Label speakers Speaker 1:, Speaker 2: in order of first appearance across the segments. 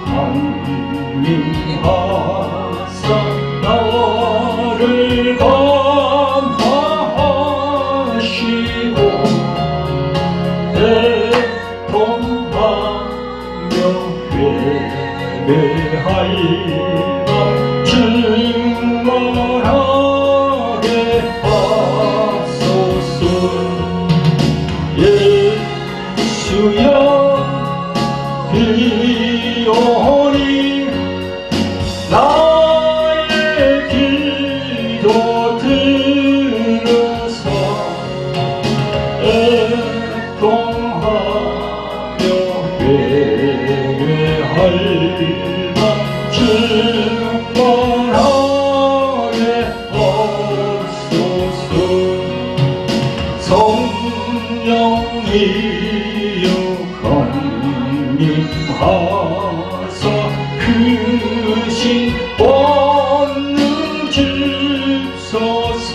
Speaker 1: 강림하사 나를 감화하시고 애통하며 회개하리라 충만하게 하소서. 예수여 비오니 나의 기도 들으사 애통하며 회개하리라 충만하게 하소서. 성령이여 강림하사 그 신 권능 주소서.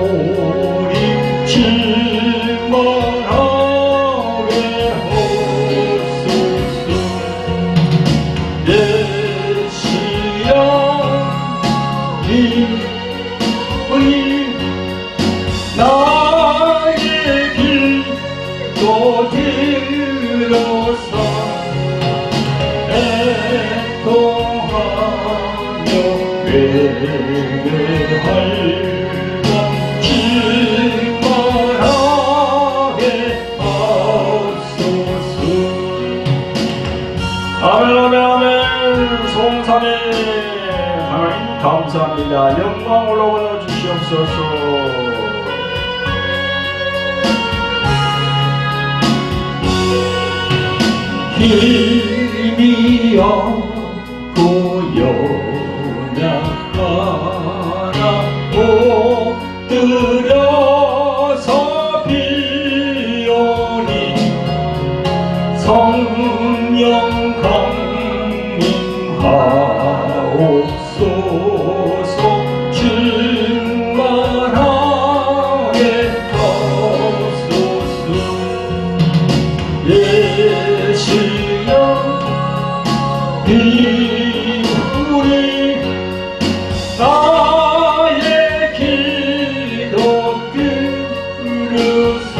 Speaker 1: 오라오리 충만하게 하소서. 예수여 우리 나의 기도 들어서 애통하며 회개하리라 충만하게 하소서. 아멘 아멘 아멘. 송삼위 하나님 감사합니다. 영광 올라오여 주시옵소서. 힘이 없고 연약하나 엎드려서 비오니 성령 강림하옵소서. 충만하게 하소서. 예수여 우리 나의 기도 들으사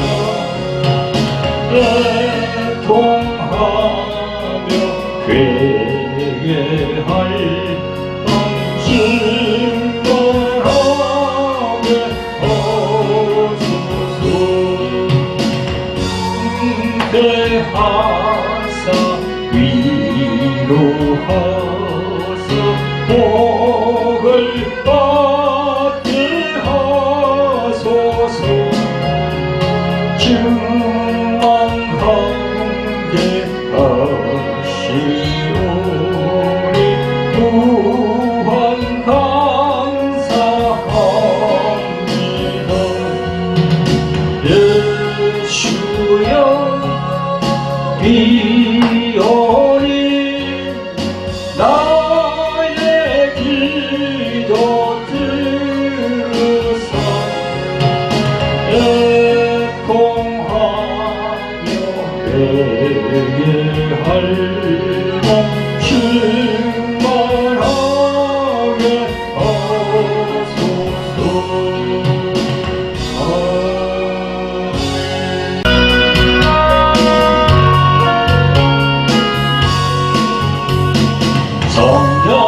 Speaker 1: 애통하며 회개할 충만하게 하소서. 대하사 위로하사 복을 받게 하소서. 충만하게 하시오니 무한 감사합니다. 예수여 비오니 나의 기도 들으사 애통하며 회개하리라 충만하게 하소서.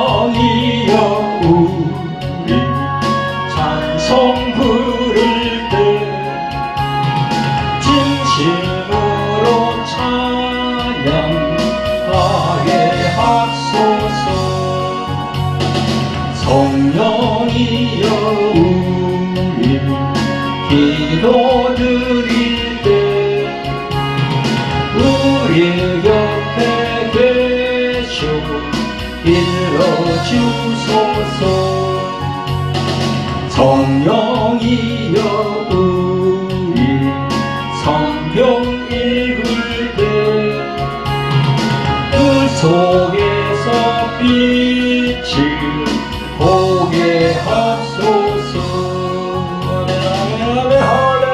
Speaker 1: 성령이여 우리 찬송 부를 때 진심으로 찬양하게 하소서. 성령이여 우리 기도 드릴 때 우리 곁에 계셔 일러주소서. 성령이여 우리 성경 읽을 때 그 속에서 빛을 보게 하소서. 아멘 아멘 아멘 할렐루야.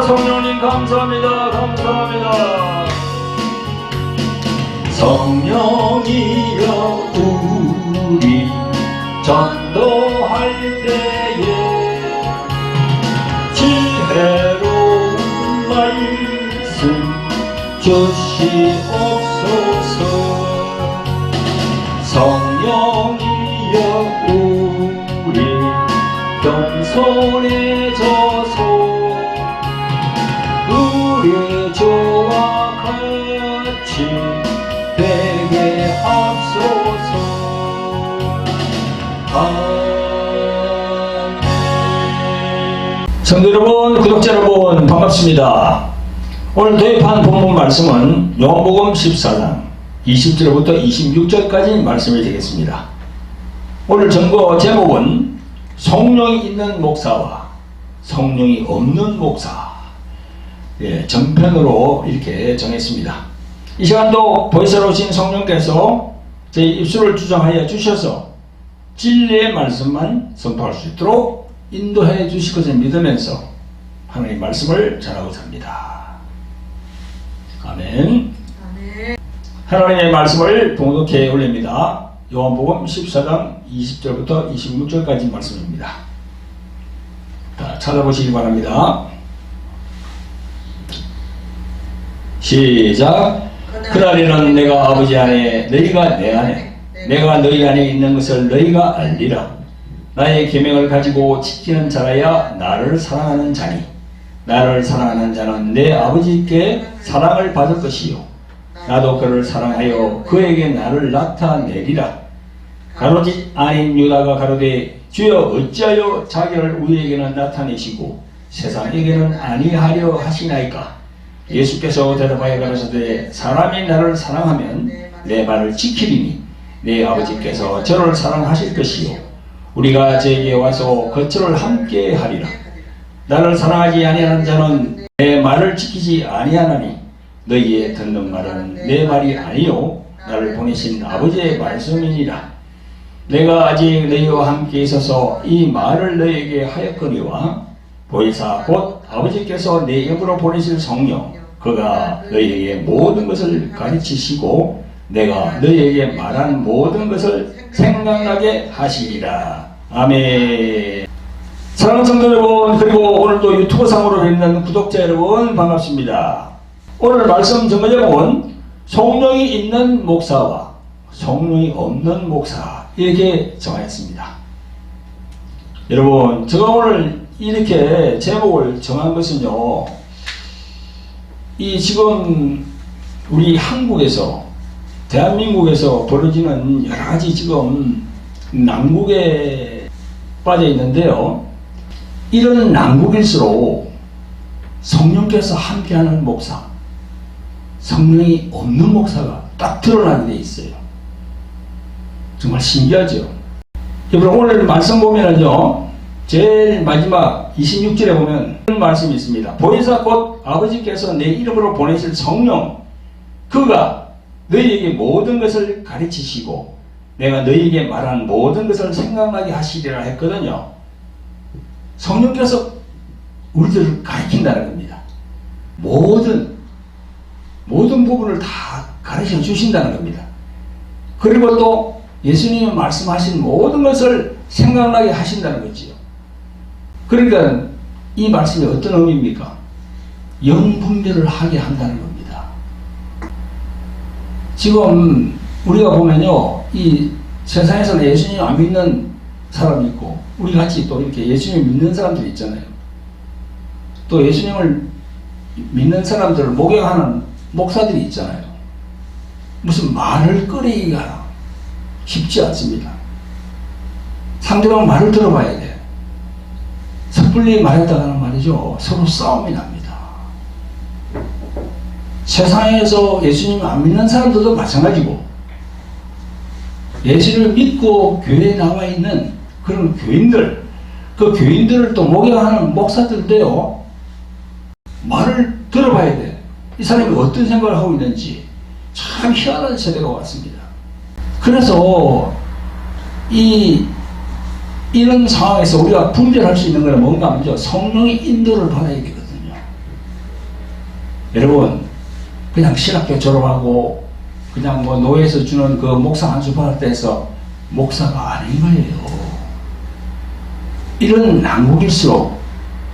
Speaker 2: 성령님 감사합니다. 감사합니다.
Speaker 1: 성령이여 우리 전도할 때에 지혜로운 말씀 주시옵소서. 성령이여 우리 겸손해져서 우리 주와 같이 되게 하소서. 아멘.
Speaker 2: 성도 여러분, 구독자 여러분, 반갑습니다. 오늘 도입한 본문 말씀은 요한복음 14장 20절부터 26절까지 말씀이 되겠습니다. 오늘 전거 제목은 성령이 있는 목사와 성령이 없는 목사, 전편으로 이렇게 정했습니다. 이 시간도 보혜사로 오신 성령께서 제 입술을 주장하여 주셔서 진리의 말씀만 선포할 수 있도록 인도해 주실 것을 믿으면서 하나님의 말씀을 전하고자 합니다. 아멘. 하나님의 말씀을 봉독해 올립니다. 요한복음 14장 20절부터 26절까지 말씀입니다. 자, 찾아보시기 바랍니다. 시작. 그날에는 내가 아버지 안에 너희가 내 안에 내가 너희 안에 있는 것을 너희가 알리라. 나의 계명을 가지고 지키는 자라야 나를 사랑하는 자니 나를 사랑하는 자는 내 아버지께 사랑을 받을 것이요 나도 그를 사랑하여 그에게 나를 나타내리라. 가로짓 아닌 유다가 가로되 주여 어찌하여 자기를 우리에게는 나타내시고 세상에게는 아니하려 하시나이까. 예수께서 대답하여 가라사대 사람이 나를 사랑하면 내 말을 지키리니 내 아버지께서 저를 사랑하실 것이요 우리가 저에게 와서 거처를 함께 하리라. 나를 사랑하지 아니하는 자는 내 말을 지키지 아니하나니 너희의 듣는 말은 내 말이 아니요 나를 보내신 아버지의 말씀이니라. 내가 아직 너희와 함께 있어서 이 말을 너희에게 하였거니와 보혜사 곧 아버지께서 내 입으로 보내실 성령 그가 너희에게 모든 것을 가르치시고 내가 너희에게 말한 모든 것을 생각나게 하시리라. 아멘. 사랑하는 성도 여러분, 그리고 오늘도 유튜브 상으로 뵙는 구독자 여러분 반갑습니다. 오늘 말씀 전거 제목은 성령이 있는 목사와 성령이 없는 목사, 이렇게 정하였습니다. 여러분, 제가 오늘 이렇게 제목을 정한 것은요, 이 지금 우리 한국에서 대한민국에서 벌어지는 여러 가지 지금 난국에 빠져 있는데요, 이런 난국일수록 성령께서 함께하는 목사, 성령이 없는 목사가 딱 드러나게 돼 있어요. 정말 신기하죠. 여러분, 오늘 말씀 보면은요, 제일 마지막 26절에 보면 이런 말씀이 있습니다. 보혜사 곧 아버지께서 내 이름으로 보내실 성령 그가 너희에게 모든 것을 가르치시고 내가 너희에게 말한 모든 것을 생각나게 하시리라 했거든요. 성령께서 우리들을 가르친다는 겁니다. 모든 부분을 다 가르쳐 주신다는 겁니다. 그리고 또 예수님이 말씀하신 모든 것을 생각나게 하신다는 거지요. 그러니까 이 말씀이 어떤 의미입니까? 영분별을 하게 한다는 겁니다. 지금 우리가 보면요, 이 세상에서는 예수님 안 믿는 사람이 있고 우리 같이 또 이렇게 예수님 믿는 사람들이 있잖아요. 또 예수님을 믿는 사람들을 목욕하는 목사들이 있잖아요. 무슨 말을 꺼내기가 쉽지 않습니다. 상대방 말을 들어봐야 돼. 섣불리 말했다가는 말이죠, 서로 싸움이 납니다. 세상에서 예수님 안 믿는 사람들도 마찬가지고 예수를 믿고 교회에 나와 있는 그런 교인들, 그 교인들을 또 목욕하는 목사들도요, 말을 들어봐야 돼. 이 사람이 어떤 생각을 하고 있는지. 참 희한한 세대가 왔습니다. 그래서 이런 상황에서 우리가 분별할 수 있는 것은 뭔가 하면 성령의 인도를 받아야 되거든요. 여러분, 그냥 신학교 졸업하고 그냥 뭐 노예에서 주는 그 목사 한 수 받을 때에서 목사가 아닌 거예요. 이런 난국일수록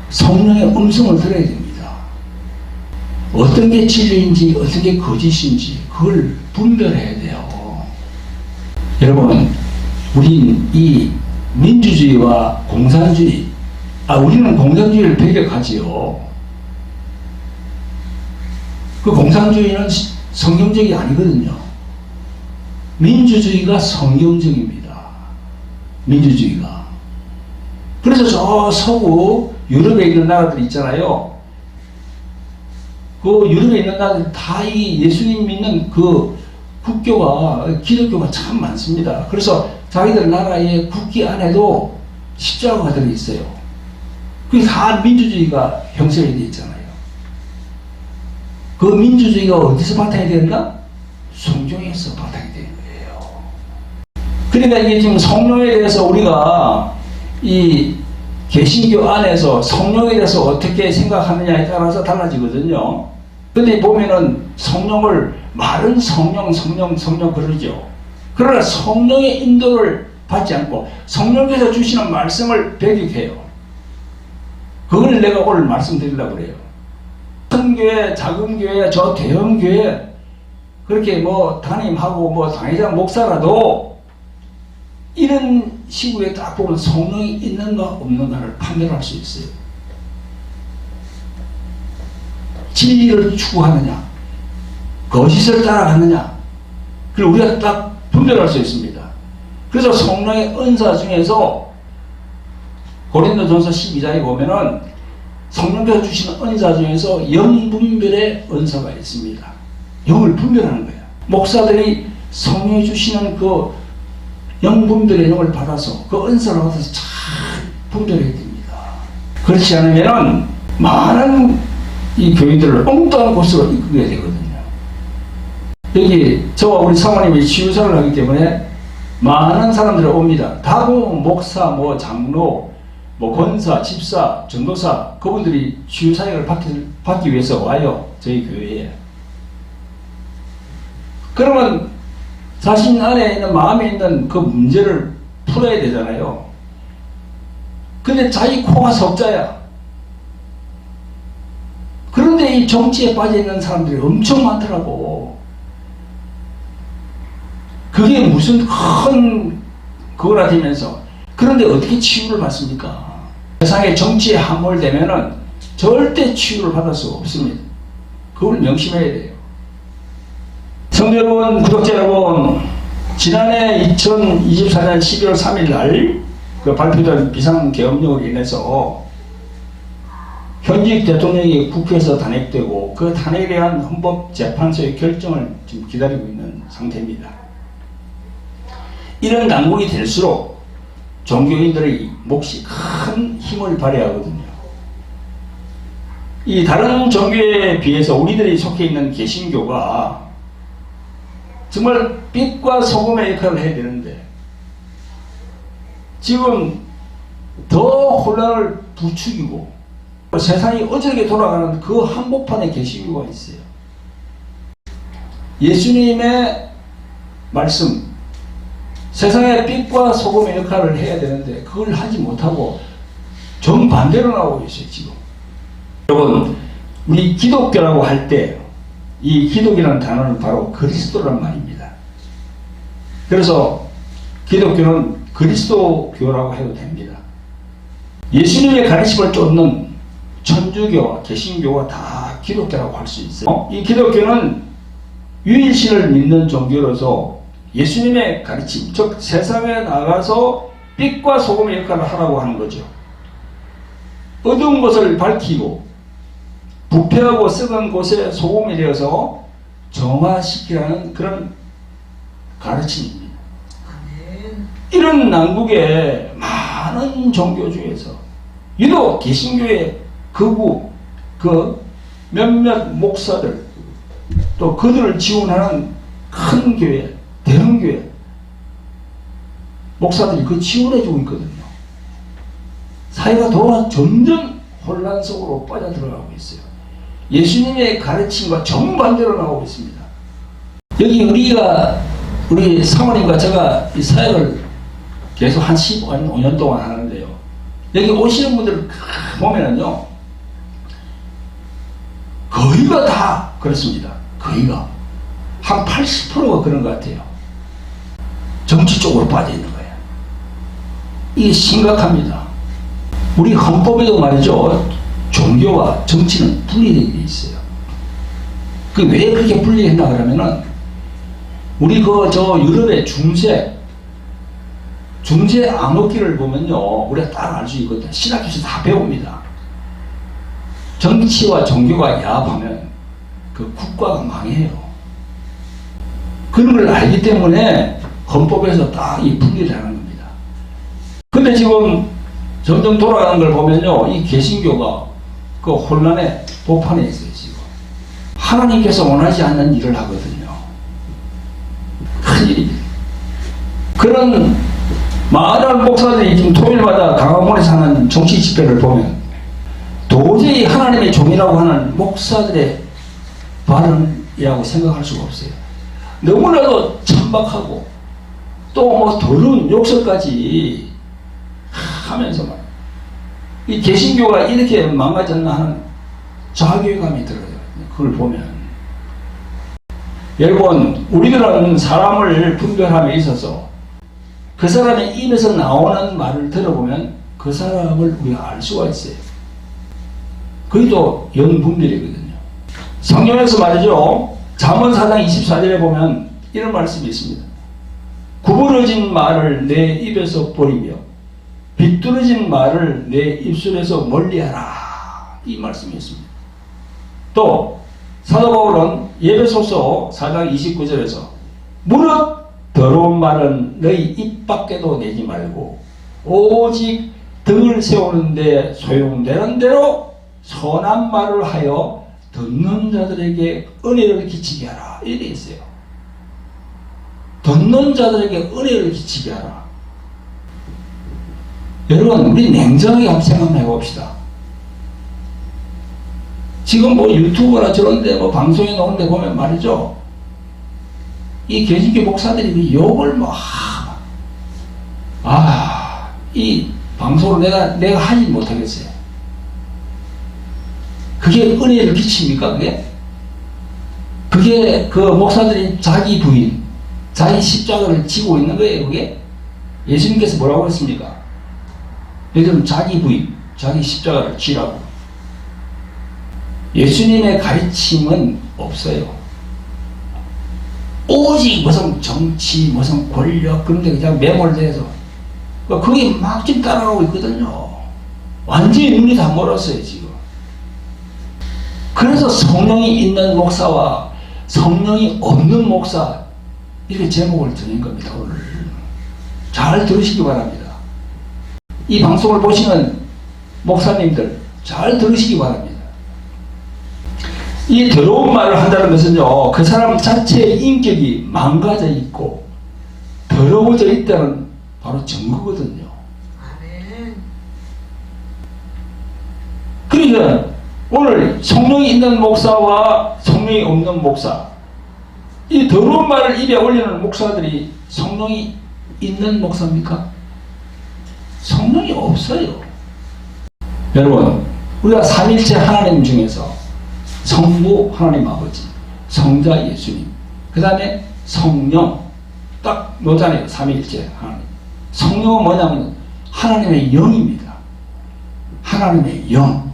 Speaker 2: 성령의 음성을 들어야 됩니다. 어떤 게 진리인지 어떤 게 거짓인지 그걸 분별해야 돼요. 여러분, 우린 이 민주주의와 공산주의, 우리는 공산주의를 배격하지요. 그 공산주의는 성경적이 아니거든요. 민주주의가 성경적입니다. 민주주의가. 그래서 저 서구 유럽에 있는 나라들 있잖아요. 그 유럽에 있는 나라들 다 이 예수님 믿는 그 국교가, 기독교가 참 많습니다. 그래서 자기들 나라의 국기 안에도 십자가가 들어있어요. 그게 다 민주주의가 형성이 되어 있잖아요. 그 민주주의가 어디서 바탕이 된다? 성경에서 바탕이 되는 거예요. 그러니까 이게 지금 성령에 대해서 우리가 이 개신교 안에서 성령에 대해서 어떻게 생각하느냐에 따라서 달라지거든요. 근데 보면은 성령을 말은 성령 그러죠. 그러나 성령의 인도를 받지 않고 성령께서 주시는 말씀을 배격해요. 그걸 내가 오늘 말씀드리려고 그래요. 큰 교회, 작은 교회, 저 대형 교회 그렇게 뭐 담임하고 뭐 당회장 목사라도 이런 시국에 딱 보면 성령이 있는가 없는가를 판별할 수 있어요. 진리를 추구하느냐, 거짓을 따라가느냐, 그리고 우리가 딱 분별할 수 있습니다. 그래서 성령의 은사 중에서 고린도전서 12장에 보면은 성령께서 주시는 은사 중에서 영분별의 은사가 있습니다. 영을 분별하는 거예요. 목사들이 성령이 주시는 그 영분별의 영을 받아서 그 은사를 받아서 잘 분별해야 됩니다. 그렇지 않으면 많은 이 교인들을 엉뚱한 곳으로 이끌게 되거든요. 여기 저와 우리 사모님이 치유사를 하기 때문에 많은 사람들이 옵니다. 다보면 목사, 뭐 장로, 뭐 권사, 집사, 전도사 그분들이 치유사역을 받기 위해서 와요. 저희 교회에. 그러면 자신 안에 있는 마음에 있는 그 문제를 풀어야 되잖아요. 근데 자기 코가 석자야. 그런데 이 정치에 빠져 있는 사람들이 엄청 많더라고. 그게 무슨 큰 그거라 되면서. 그런데 어떻게 치유를 받습니까? 세상에 정치에 함몰되면은 절대 치유를 받을 수 없습니다. 그걸 명심해야 돼요. 성도 여러분, 구독자 여러분, 지난해 2024년 12월 3일 날 그 발표된 비상계엄령으로 인해서 현직 대통령이 국회에서 탄핵되고 그 탄핵에 대한 헌법재판소의 결정을 지금 기다리고 있는 상태입니다. 이런 난국이 될수록 종교인들의 몫이 큰 힘을 발휘하거든요. 이 다른 종교에 비해서 우리들이 속해 있는 개신교가 정말 빛과 소금의 역할을 해야 되는데 지금 더 혼란을 부추기고 세상이 어저께 돌아가는 그 한복판에 개신교가 있어요. 예수님의 말씀, 세상의 빛과 소금의 역할을 해야 되는데 그걸 하지 못하고 정반대로 나오고 있어요. 지금 여러분, 우리 기독교라고 할 때 이 기독이라는 단어는 바로 그리스도란 말입니다. 그래서 기독교는 그리스도교라고 해도 됩니다. 예수님의 가르침을 쫓는 천주교와 개신교가 다 기독교라고 할 수 있어요. 이 기독교는 유일신을 믿는 종교로서 예수님의 가르침, 즉 세상에 나가서 빛과 소금의 역할을 하라고 하는 거죠. 어두운 것을 밝히고 부패하고 썩은 곳에 소금이 되어서 정화시키라는 그런 가르침입니다. 이런 난국에 많은 종교 중에서 유독 개신교의 극우 그 몇몇 목사들 또 그들을 지원하는 큰 교회, 대형 교회 목사들이 그 지원해주고 있거든요. 사회가 점점 혼란 속으로 빠져들어가고 있어요. 예수님의 가르침과 정반대로 나오고 있습니다. 여기 우리 사모님과 제가 이 사역을 계속 한 15년 동안 하는데요. 여기 오시는 분들 보면은요, 거의가 다 그렇습니다. 거의가. 한 80%가 그런 것 같아요. 정치 쪽으로 빠져 있는 거예요. 이게 심각합니다. 우리 헌법에도 말이죠, 종교와 정치는 분리되어 있어요. 그 왜 그렇게 분리했나 그러면은, 우리 유럽의 중세 암흑기를 보면요, 우리가 딱 알 수 있거든요. 신학교에서 다 배웁니다. 정치와 종교가 야합하면 그 국가가 망해요. 그런 걸 알기 때문에 헌법에서 딱 이 분리를 하는 겁니다. 근데 지금 점점 돌아가는 걸 보면요, 이 개신교가 그 혼란의 보판에 있어요, 지금. 하나님께서 원하지 않는 일을 하거든요. 큰일입니다. 그런 많은 목사들이 지금 토요일마다 강화문에서 하는 정치 집회를 보면 도저히 하나님의 종이라고 하는 목사들의 발언이라고 생각할 수가 없어요. 너무나도 천박하고 또 뭐 더러운 욕설까지 하면서 말. 이 개신교가 이렇게 망가졌나 하는 자괴감이 들어요. 그걸 보면. 여러분, 우리들은 사람을 분별함에 있어서 그 사람의 입에서 나오는 말을 들어보면 그 사람을 우리가 알 수가 있어요. 그게 또 영분별이거든요. 성경에서 말이죠, 잠언 4장 24절에 보면 이런 말씀이 있습니다. 구부러진 말을 내 입에서 버리며 비뚤어진 말을 내 입술에서 멀리하라, 이 말씀이 있습니다. 또 사도 바울은 에베소서 4장 29절에서 무릇 더러운 말은 너희 입 밖에도 내지 말고 오직 등을 세우는데 소용되는 대로 선한 말을 하여 듣는 자들에게 은혜를 끼치게 하라, 이렇게 있어요. 듣는 자들에게 은혜를 끼치게 하라. 여러분, 우리 냉정하게 한번 생각해 봅시다. 지금 뭐 유튜브나 저런데 뭐 방송에 나오는데 보면 말이죠, 이 개신교 목사들이 욕을 이 방송을 내가 하지 못하겠어요. 그게 은혜를 끼칩니까? 그게 그 목사들이 자기 부인, 자기 십자가를 지고 있는 거예요. 그게 예수님께서 뭐라고 했습니까? 얘들은 자기 부인, 자기 십자가를 지라고. 예수님의 가르침은 없어요. 오직 무슨 정치, 무슨 권력, 그런 데 그냥 매몰돼서 그게 막 지금 따라가고 있거든요. 완전히 눈이 다 멀었어요, 지금. 그래서 성령이 있는 목사와 성령이 없는 목사, 이렇게 제목을 드린 겁니다, 오늘. 잘 들으시기 바랍니다. 이 방송을 보시는 목사님들, 잘 들으시기 바랍니다. 이 더러운 말을 한다는 것은요, 그 사람 자체의 인격이 망가져 있고 더러워져 있다는 바로 증거거든요. 그러니까 오늘 성령이 있는 목사와 성령이 없는 목사, 이 더러운 말을 입에 올리는 목사들이 성령이 있는 목사입니까? 성령이 없어요. 여러분, 우리가 삼일체 하나님 중에서 성부 하나님 아버지, 성자 예수님, 그 다음에 성령, 딱 노잖아요. 삼일체 하나님. 성령은 뭐냐면 하나님의 영입니다. 하나님의 영,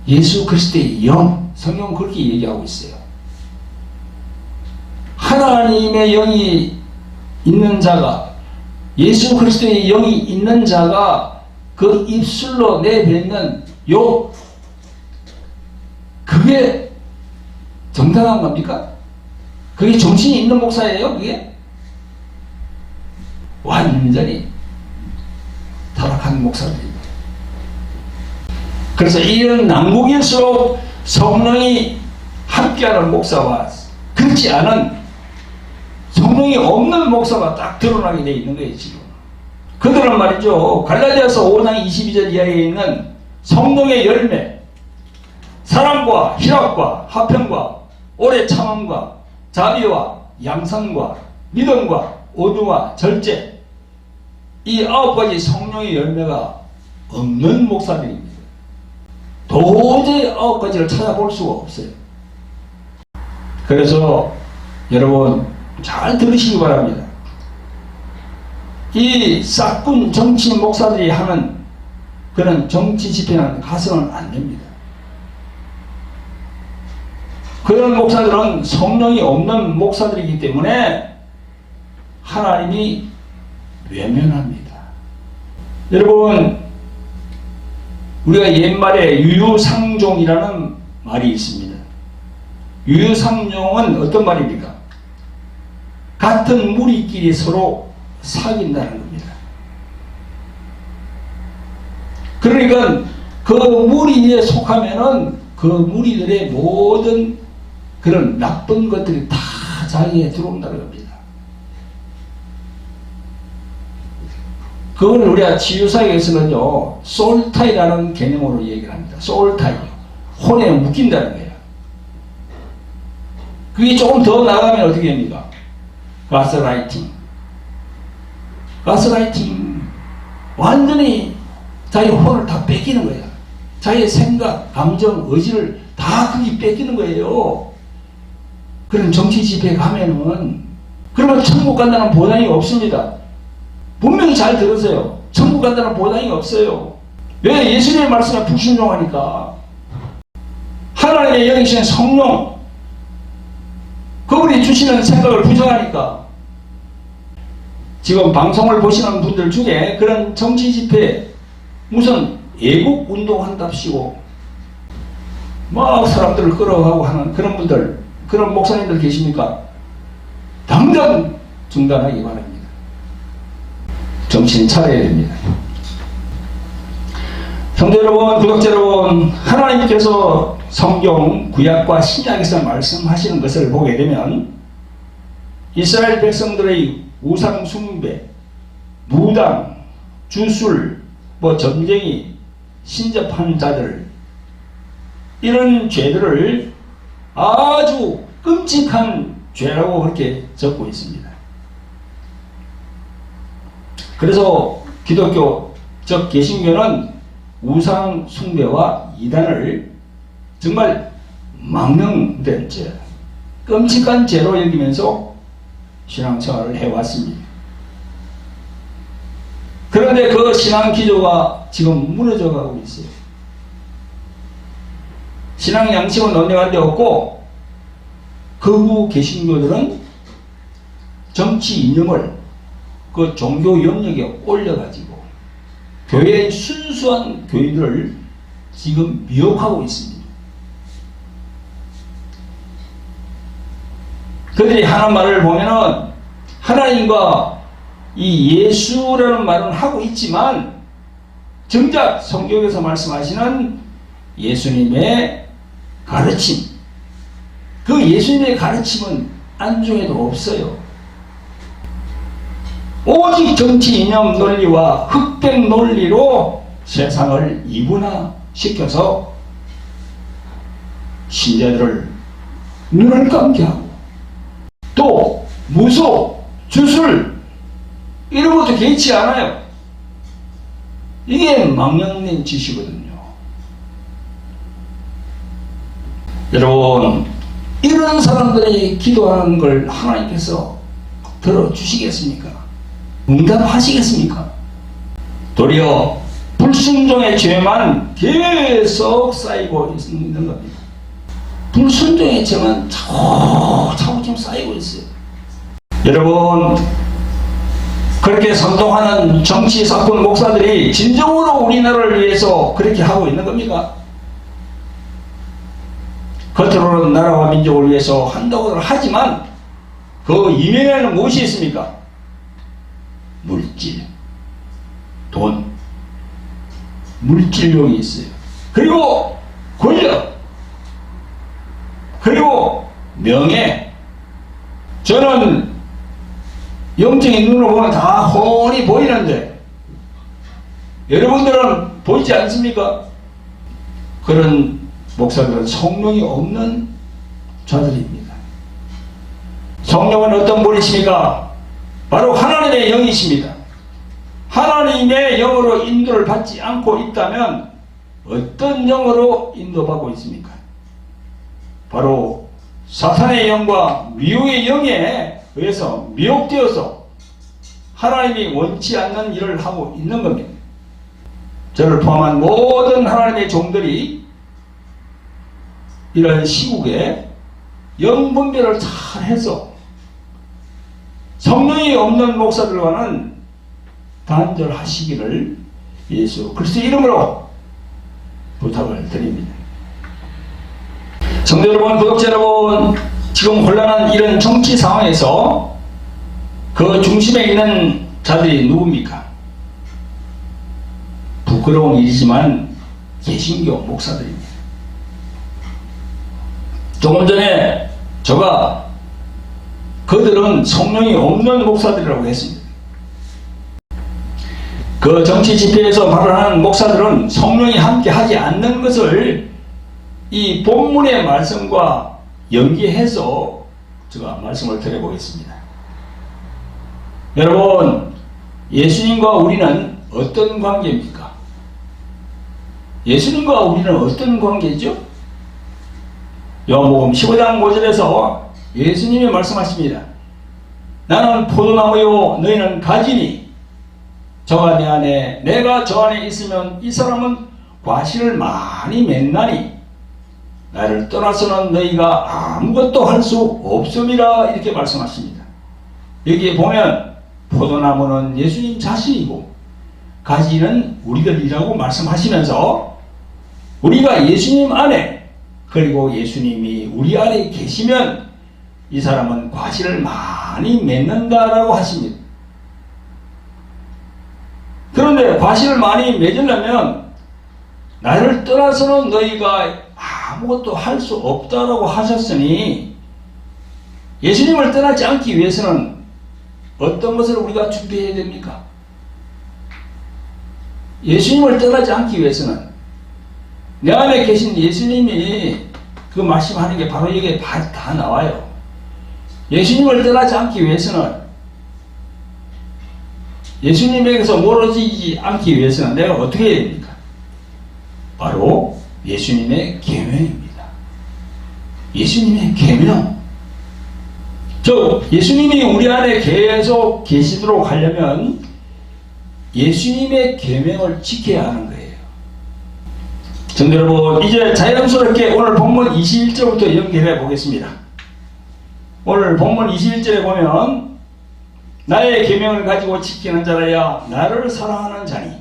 Speaker 2: 예수 그리스도의 영, 성령은 그렇게 얘기하고 있어요. 하나님의 영이 있는 자가, 예수 그리스도의 영이 있는 자가 그 입술로 내뱉는 욕, 그게 정당한 겁니까? 그게 정신이 있는 목사예요? 그게? 완전히 타락한 목사들입니다. 그래서 이런 난국일수록 성령이 함께하는 목사와 그렇지 않은 성령이 없는 목사가 딱 드러나게 되어 있는 거예요, 지금. 그들은 말이죠, 갈라디아서 5장 22절 이하에 있는 성령의 열매, 사랑과 희락과 화평과 오래 참음과 자비와 양선과 믿음과 온유와 절제, 이 9가지 성령의 열매가 없는 목사들입니다. 도저히 9가지를 찾아볼 수가 없어요. 그래서 여러분 잘 들으시기 바랍니다. 이 싹군 정치 목사들이 하는 그런 정치 집회는 가서는 안 됩니다. 그런 목사들은 성령이 없는 목사들이기 때문에 하나님이 외면합니다. 여러분, 우리가 옛말에 유유상종이라는 말이 있습니다. 유유상종은 어떤 말입니까? 같은 무리끼리 서로 사귄다는 겁니다. 그러니까 그 무리에 속하면은 그 무리들의 모든 그런 나쁜 것들이 다 자기에 들어온다는 겁니다. 그걸 우리가 치유사역에서는요, 소울타이라는 개념으로 얘기를 합니다. 소울타이. 혼에 묶인다는 거예요. 그게 조금 더 나가면 어떻게 됩니까? 가스라이팅. 가스라이팅. 완전히 자기 혼을 다 뺏기는 거예요. 자기의 생각, 감정, 의지를 다 그게 뺏기는 거예요. 그런 정치 집회에 가면은, 그러면 천국 간다는 보장이 없습니다. 분명히 잘 들으세요. 천국 간다는 보장이 없어요. 왜? 예수님의 말씀에 불순종하니까. 하나님의 여기시는 성령, 그분이 주시는 생각을 부정하니까. 지금 방송을 보시는 분들 중에 그런 정치 집회, 무슨 애국 운동한답시고 막 사람들을 끌어가고 하는 그런 분들, 그런 목사님들 계십니까? 당장 중단하기 바랍니다. 정신 차려야 됩니다. 성도 여러분, 구독자 여러분, 하나님께서 성경 구약과 신약에서 말씀하시는 것을 보게 되면 이스라엘 백성들의 우상 숭배, 무당, 주술, 점쟁이, 신접한 자들, 이런 죄들을 아주 끔찍한 죄라고 그렇게 적고 있습니다. 그래서 기독교, 즉 개신교는 우상 숭배와 이단을 정말 망령된 죄, 끔찍한 죄로 여기면서 신앙생활을 해왔습니다. 그런데 그 신앙 기조가 지금 무너져 가고 있어요. 신앙 양식은 논쟁할 데 없고, 극우 개신교들은 정치 이념을 그 종교 영역에 올려가지고 교회의 순수한 교인들을 지금 미혹하고 있습니다. 그들이 하는 말을 보면은 하나님과 이 예수라는 말은 하고 있지만 정작 성경에서 말씀하시는 예수님의 가르침, 그 예수님의 가르침은 안중에도 없어요. 오직 정치 이념 논리와 흑백 논리로 세상을 이분화시켜서 신자들을 눈을 감게 하고, 또 무소, 주술 이런 것도 개의치 않아요. 이게 망령된 짓이거든요. 여러분, 이런 사람들이 기도하는 걸 하나님께서 들어주시겠습니까? 응답하시겠습니까? 도리어 불순종의 죄만 계속 쌓이고 있는 겁니다. 불순종의 죄만 차곡차곡 지금 쌓이고 있어요. 여러분, 그렇게 선동하는 정치 사건 목사들이 진정으로 우리나라를 위해서 그렇게 하고 있는 겁니까? 겉으로는 나라와 민족을 위해서 한다고는 하지만 그 이면에는 무엇이 있습니까? 물질, 돈, 물질력이 있어요. 그리고 권력, 그리고 명예. 저는 영적인 눈으로 보면 다 훤히 보이는데 여러분들은 보이지 않습니까? 그런 목사들은 성령이 없는 자들입니다. 성령은 어떤 분이십니까? 바로 하나님의 영이십니다. 하나님의 영으로 인도를 받지 않고 있다면 어떤 영으로 인도받고 있습니까? 바로 사탄의 영과 미혹의 영에 의해서 미혹되어서 하나님이 원치 않는 일을 하고 있는 겁니다. 저를 포함한 모든 하나님의 종들이 이런 시국에 영분별을 잘 해서 성령이 없는 목사들과는 단절하시기를 예수 그리스도의 이름으로 부탁을 드립니다. 성도 여러분, 구독자 여러분, 지금 혼란한 이런 정치 상황에서 그 중심에 있는 자들이 누굽니까? 부끄러운 일이지만 개신교 목사들입니다. 조금 전에 제가 그들은 성령이 없는 목사들이라고 했습니다. 그 정치 집회에서 발언하는 목사들은 성령이 함께 하지 않는 것을 이 본문의 말씀과 연계해서 제가 말씀을 드려보겠습니다. 여러분, 예수님과 우리는 어떤 관계입니까? 예수님과 우리는 어떤 관계죠? 요한복음 15장 5절에서 예수님이 말씀하십니다. 나는 포도나무요 너희는 가지니 저가 내 안에 내가 저 안에 있으면 이 사람은 과실을 많이 맺나니 나를 떠나서는 너희가 아무것도 할 수 없음이라 이렇게 말씀하십니다. 여기에 보면 포도나무는 예수님 자신이고 가지는 우리들이라고 말씀하시면서 우리가 예수님 안에 그리고 예수님이 우리 안에 계시면 이 사람은 과실을 많이 맺는다라고 하십니다. 그런데 과실을 많이 맺으려면 나를 떠나서는 너희가 아무것도 할 수 없다라고 하셨으니 예수님을 떠나지 않기 위해서는 어떤 것을 우리가 준비해야 됩니까? 예수님을 떠나지 않기 위해서는 내 안에 계신 예수님이 그 말씀하는 게 바로 여기에 다 나와요. 예수님을 떠나지 않기 위해서는 예수님에게서 멀어지지 않기 위해서는 내가 어떻게 해야 됩니까? 바로 예수님의 계명입니다. 예수님의 계명. 예수님이 우리 안에 계속 계시도록 하려면 예수님의 계명을 지켜야 하는 거예요. 성도 여러분, 이제 자연스럽게 오늘 본문 21절부터 연결해 보겠습니다. 오늘 본문 21절에 보면 나의 계명을 가지고 지키는 자라야 나를 사랑하는 자니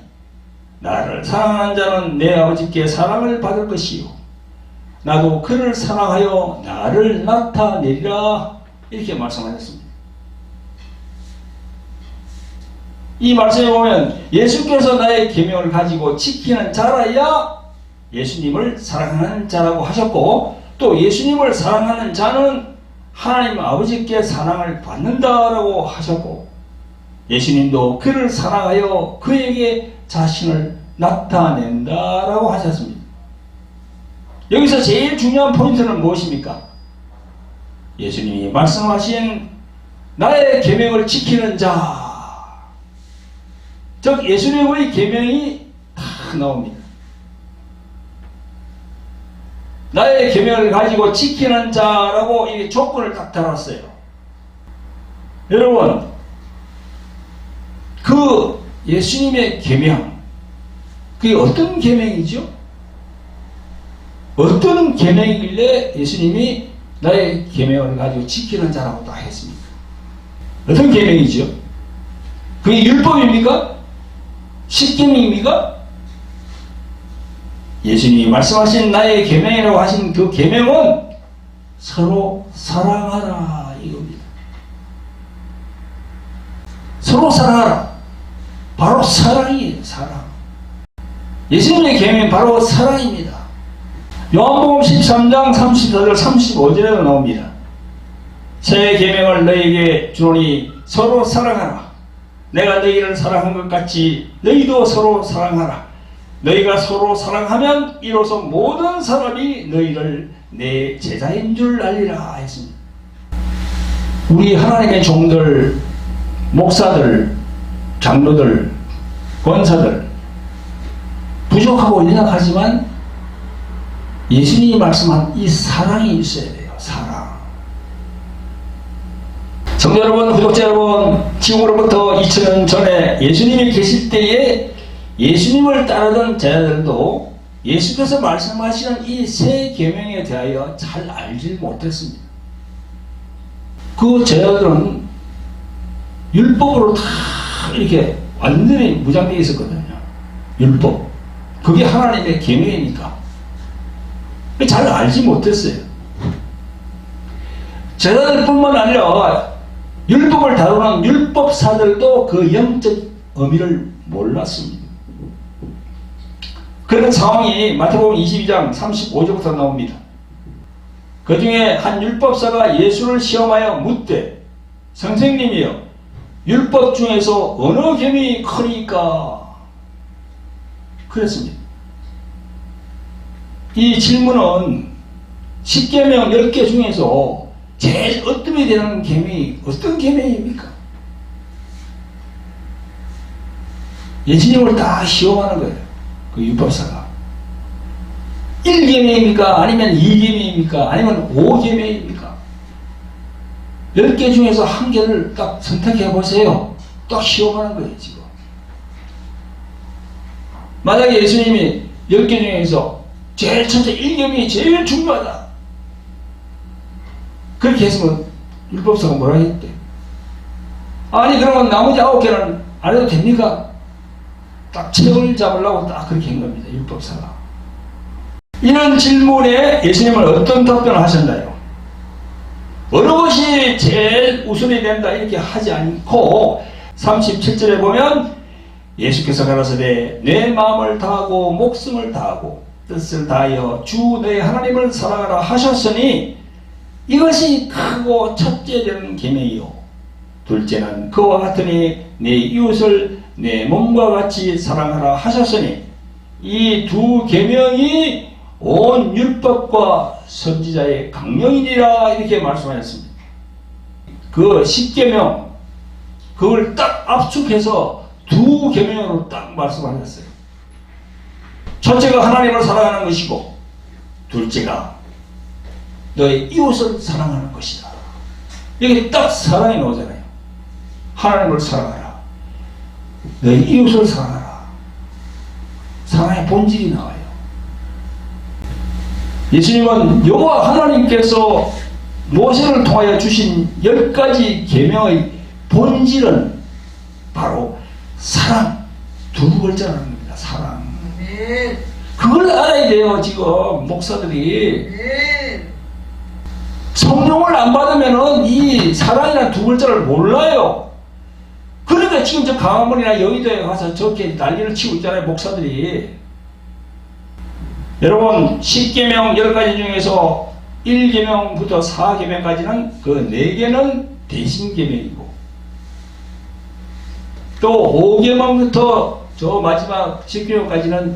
Speaker 2: 나를 사랑하는 자는 내 아버지께 사랑을 받을 것이요 나도 그를 사랑하여 나를 나타내리라 이렇게 말씀하셨습니다. 이 말씀에 보면 예수께서 나의 계명을 가지고 지키는 자라야 예수님을 사랑하는 자라고 하셨고 또 예수님을 사랑하는 자는 하나님 아버지께 사랑을 받는다라고 하셨고 예수님도 그를 사랑하여 그에게 자신을 나타낸다라고 하셨습니다. 여기서 제일 중요한 포인트는 무엇입니까? 예수님이 말씀하신 나의 계명을 지키는 자, 즉 예수님의 계명이 다 나옵니다. 나의 계명을 가지고 지키는 자라고 이 조건을 딱 달았어요. 여러분, 그 예수님의 계명, 그게 어떤 계명이죠? 어떤 계명이길래 예수님이 나의 계명을 가지고 지키는 자라고 딱 했습니까? 어떤 계명이죠? 그게 율법입니까? 십계명입니까? 예수님이 말씀하신 나의 계명이라고 하신 그 계명은 서로 사랑하라 이겁니다. 서로 사랑하라. 바로 사랑이에요. 사랑. 예수님의 계명은 바로 사랑입니다. 요한복음 13장 34절 35절에도 나옵니다. 새 계명을 너희에게 주노니 서로 사랑하라. 내가 너희를 사랑한 것 같이 너희도 서로 사랑하라. 너희가 서로 사랑하면 이로써 모든 사람이 너희를 내 제자인 줄 알리라 했습니다. 우리 하나님의 종들, 목사들, 장로들, 권사들 부족하고 연약하지만 예수님이 말씀한 이 사랑이 있어야 돼요. 사랑. 성도 여러분, 구독자 여러분, 지금으로부터 2000년 전에 예수님이 계실 때에 예수님을 따르던 제자들도 예수께서 말씀하시는 이 세 계명에 대하여 잘 알지 못했습니다. 그 제자들은 율법으로 다 이렇게 완전히 무장되어 있었거든요. 율법. 그게 하나님의 계명이니까. 잘 알지 못했어요. 제자들뿐만 아니라 율법을 다루는 율법사들도 그 영적 의미를 몰랐습니다. 그런 상황이 마태복음 22장 35절부터 나옵니다. 그 중에 한 율법사가 예수를 시험하여 묻되 선생님이여 율법 중에서 어느 계명이 크니까? 그랬습니다. 이 질문은 10계명 10개 중에서 제일 으뜸이 되는 계명이 어떤 계명입니까? 예수님을 다 시험하는 거예요. 그 율법사가 1계명입니까? 아니면 2계명입니까? 아니면 5계명입니까? 10개 중에서 한 개를 딱 선택해 보세요. 딱 시험하는 거예요, 지금. 만약에 예수님이 10개 중에서 제일 첫째 1계명이 제일 중요하다. 그렇게 했으면 율법사가 뭐라 했대? 아니, 그러면 나머지 9개는 안 해도 됩니까? 딱 책을 잡으려고 딱 그렇게 한 겁니다. 율법사가. 이런 질문에 예수님은 어떤 답변을 하셨나요? 어느 것이 제일 우선이 된다 이렇게 하지 않고 37절에 보면 예수께서 가라사대 내 마음을 다하고 목숨을 다하고 뜻을 다하여 주 내 하나님을 사랑하라 하셨으니 이것이 크고 첫째 되는 계명이요 둘째는 그와 같으니 내 이웃을 내 몸과 같이 사랑하라 하셨으니 이 두 계명이 온 율법과 선지자의 강령이니라 이렇게 말씀하셨습니다. 그 10계명 그걸 딱 압축해서 두 계명으로 딱 말씀하셨어요. 첫째가 하나님을 사랑하는 것이고 둘째가 너의 이웃을 사랑하는 것이다. 여기 딱 사랑이 나오잖아요. 하나님을 사랑하라. 너의 이웃을 사랑하라. 사랑의 본질이 나와요. 예수님은 여호와 하나님께서 모세를 통하여 주신 10가지 계명의 본질은 바로 사랑, 두 글자라는 겁니다. 사랑. 그걸 알아야 돼요. 지금 목사들이 성령을 안 받으면은 이 사랑이라는 두 글자를 몰라요. 그러니까 지금 저 강화문이나 여의도에 가서 저렇게 난리를 치고 있잖아요. 목사들이. 여러분 10계명 10가지 중에서 1계명부터 4계명까지는 그 4개는 대신계명이고 또 5계명부터 저 마지막 10계명까지는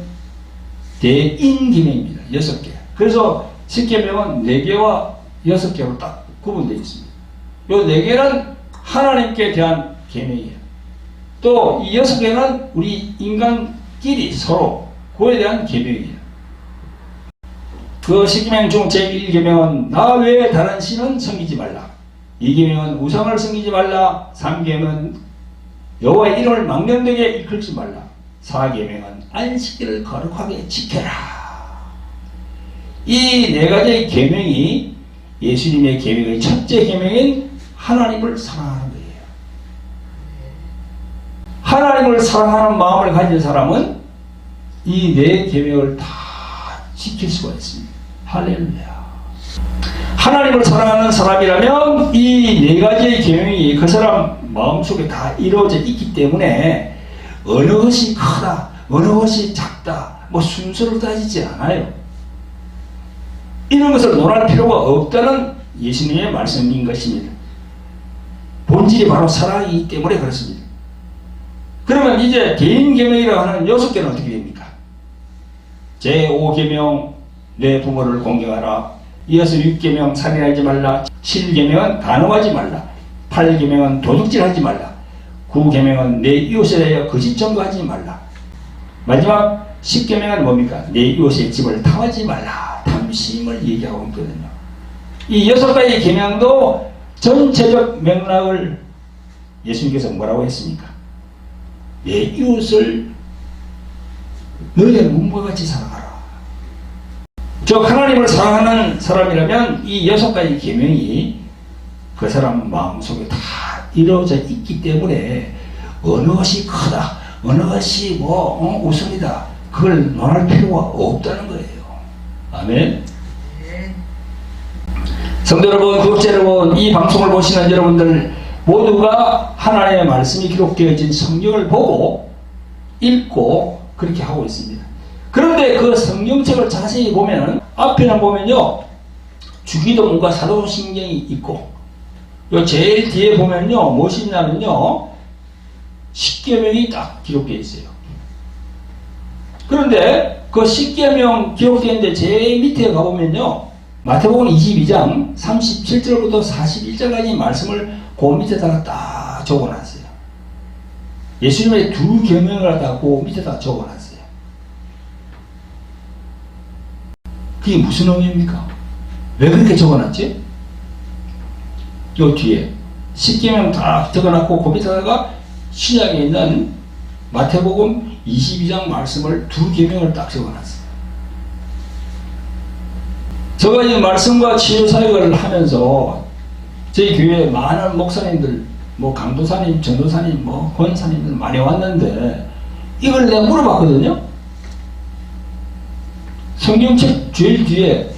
Speaker 2: 대인계명입니다. 6개. 그래서 10계명은 4개와 6개로 딱 구분되어 있습니다. 이 4개는 하나님께 대한 계명이에요. 또 이 6개는 우리 인간끼리 서로 그에 대한 계명이에요. 그 10계명 중 제1계명은 나 외에 다른 신은 섬기지 말라. 2계명은 우상을 섬기지 말라. 3계명은 여호와의 이름을 망령되게 일컬지 말라. 4계명은 안식일을 거룩하게 지켜라. 이 4가지의 계명이 예수님의 계명의 첫째 계명인 하나님을 사랑하는 거예요. 하나님을 사랑하는 마음을 가진 사람은 이 4계명을 다 지킬 수가 있습니다. 할렐루야. 하나님을 사랑하는 사람이라면 이 4가지의 계명이 그 사람 마음속에 다 이루어져 있기 때문에 어느 것이 크다, 어느 것이 작다, 뭐 순서를 따지지 않아요. 이런 것을 논할 필요가 없다는 예수님의 말씀인 것입니다. 본질이 바로 사랑이기 때문에 그렇습니다. 그러면 이제 개인 계명이라고 하는 6개는 어떻게 됩니까? 제5계명 내 부모를 공경하라. 이어서 6계명 살인하지 말라. 7계명은 간음하지 말라. 8계명은 도둑질하지 말라. 9계명은 내 이웃에 대하여 거짓 증거하지 말라. 마지막 10계명은 뭡니까? 내 이웃의 집을 탐하지 말라. 탐심을 얘기하고 있거든요. 이 6가지 계명도 전체적 맥락을 예수님께서 뭐라고 했습니까? 내 이웃을 너의 몸과 같이 사랑하라. 저 하나님을 사랑하는 사람이라면 이 6가지 계명이 그 사람 마음속에 다 이루어져 있기 때문에 어느 것이 크다, 어느 것이 우선이다, 그걸 논할 필요가 없다는 거예요. 아멘. 성도 여러분, 구독자 여러분, 이 방송을 보시는 여러분들 모두가 하나님의 말씀이 기록되어진 성경을 보고 읽고 그렇게 하고 있습니다. 그런데 그 성경책을 자세히 보면은 앞에는 보면요, 주기도문과 사도신경이 있고, 요 제일 뒤에 보면요, 무엇이 있냐면요, 십계명이 딱 기록되어 있어요. 그런데 그 십계명 기록되어 있는데 제일 밑에 가보면요, 마태복음 22장 37절부터 41절까지 말씀을 그 밑에다가 딱 적어놨어요. 예수님의 2계명을 갖다가 그 밑에다가 적어놨어요. 그게 무슨 의미입니까? 왜 그렇게 적어놨지? 요 뒤에 10계명 다 적어놨고 그 밑에다가 신약에 있는 마태복음 22장 말씀을 2계명을 딱 적어놨어요. 제가 이 말씀과 치유 사역을 하면서 저희 교회에 많은 목사님들, 강도사님, 전도사님, 권사님들 많이 왔는데 이걸 내가 물어봤거든요. 성경책 제일 뒤에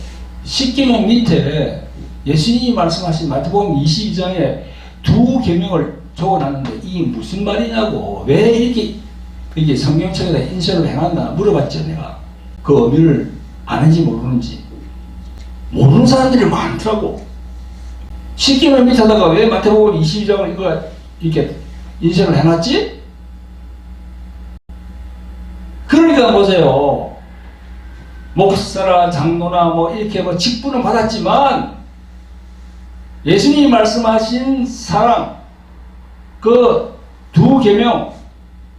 Speaker 2: 10계명 밑에 예수님이 말씀하신 마태복음 22장에 2계명을 적어놨는데 이게 무슨 말이냐고, 왜 이렇게 성경책에다 인쇄를 해놨나 물어봤죠. 내가 그 의미를 아는지 모르는지. 모르는 사람들이 많더라고. 10계명 밑에다가 왜 마태복음 22장을 이렇게 인쇄를 해놨지? 그러니까 보세요. 목사나 장로나 이렇게 직분은 받았지만 예수님이 말씀하신 사랑, 그 2계명,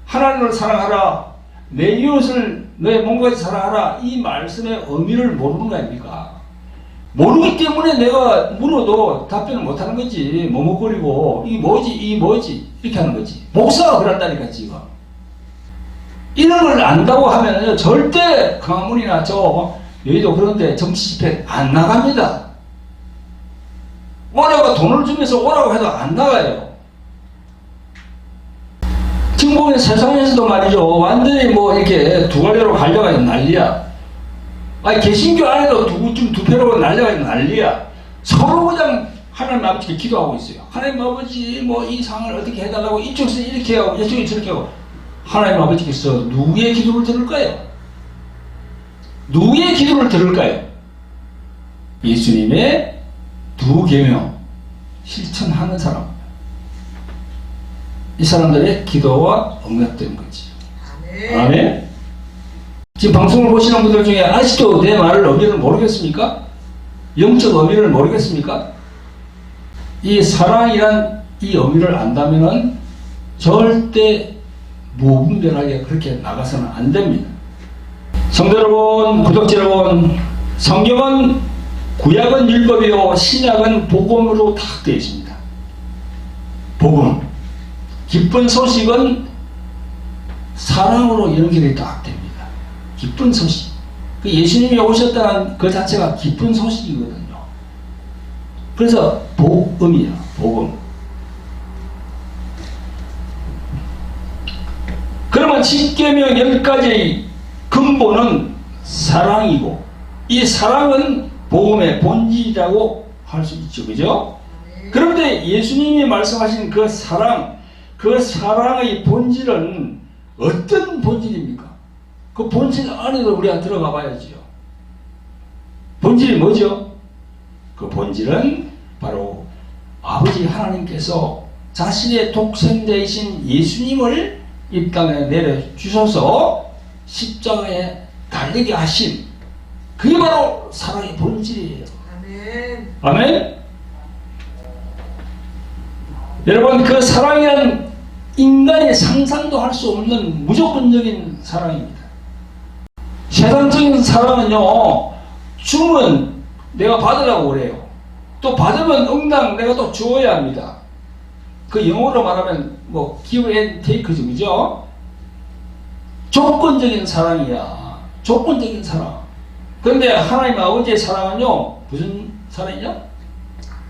Speaker 2: 하나님을 사랑하라, 내 이웃을 너의 몸과 같이 사랑하라, 이 말씀의 의미를 모르는 거 아닙니까? 모르기 때문에 내가 물어도 답변을 못하는 거지. 머뭇거리고 이 뭐지 이렇게 하는 거지. 목사가 그런다니까 지금. 이런 걸 안다고 하면요, 절대 강화문이나 여의도 그런데 정치 집회 안 나갑니다. 오라고 돈을 주면서 오라고 해도 안 나가요. 지금 보면 세상에서도 말이죠, 완전히 이렇게 두 갈래로 갈려가 난리야. 아니, 개신교 안에도 두 패로 날려가 난리야. 서로 그냥 하나님 아버지께 기도하고 있어요. 하나님 아버지 이 상을 어떻게 해달라고, 이쪽에서 이렇게 하고 이쪽에서 저렇게 하고. 하나님 아버지께서 누구의 기도를 들을까요? 누구의 기도를 들을까요? 예수님의 2계명 실천하는 사람, 이 사람들의 기도와 응답되는 거지. 아멘. 지금 방송을 보시는 분들 중에 아직도 내 말을 의미를 모르겠습니까? 영적 의미를 모르겠습니까? 이 사랑이란 이 의미를 안다면은 절대 무분별하게 그렇게 나가서는 안 됩니다. 성도 여러분, 구독자 여러분, 성경은 구약은 율법이요 신약은 복음으로 다 되어 있습니다. 복음, 기쁜 소식은 사랑으로 연결이 딱 됩니다. 기쁜 소식. 그 예수님이 오셨다는 그 자체가 기쁜 소식이거든요. 그래서 복음이야, 복음. 그러면 10계명 10가지의 근본은 사랑이고, 이 사랑은 복음의 본질이라고 할 수 있죠. 그죠? 그런데 예수님이 말씀하신 그 사랑의 본질은 어떤 본질입니까? 그 본질 안에도 우리가 들어가 봐야지요. 본질이 뭐죠? 그 본질은 바로 아버지 하나님께서 자신의 독생자이신 예수님을 이 땅에 내려주셔서 십자가에 달리게 하신 그게 바로 사랑의 본질이에요.
Speaker 3: 아멘.
Speaker 2: 아멘. 여러분, 그 사랑이란 인간이 상상도 할 수 없는 무조건적인 사랑입니다. 세상적인 사랑은요, 주면 내가 받으라고 그래요. 또 받으면 응당 내가 또 주어야 합니다. 그 영어로 말하면 뭐 give and take죠, 그죠? 조건적인 사랑이야. 조건적인 사랑. 그런데 하나님 아버지의 사랑은요, 무슨 사랑이냐?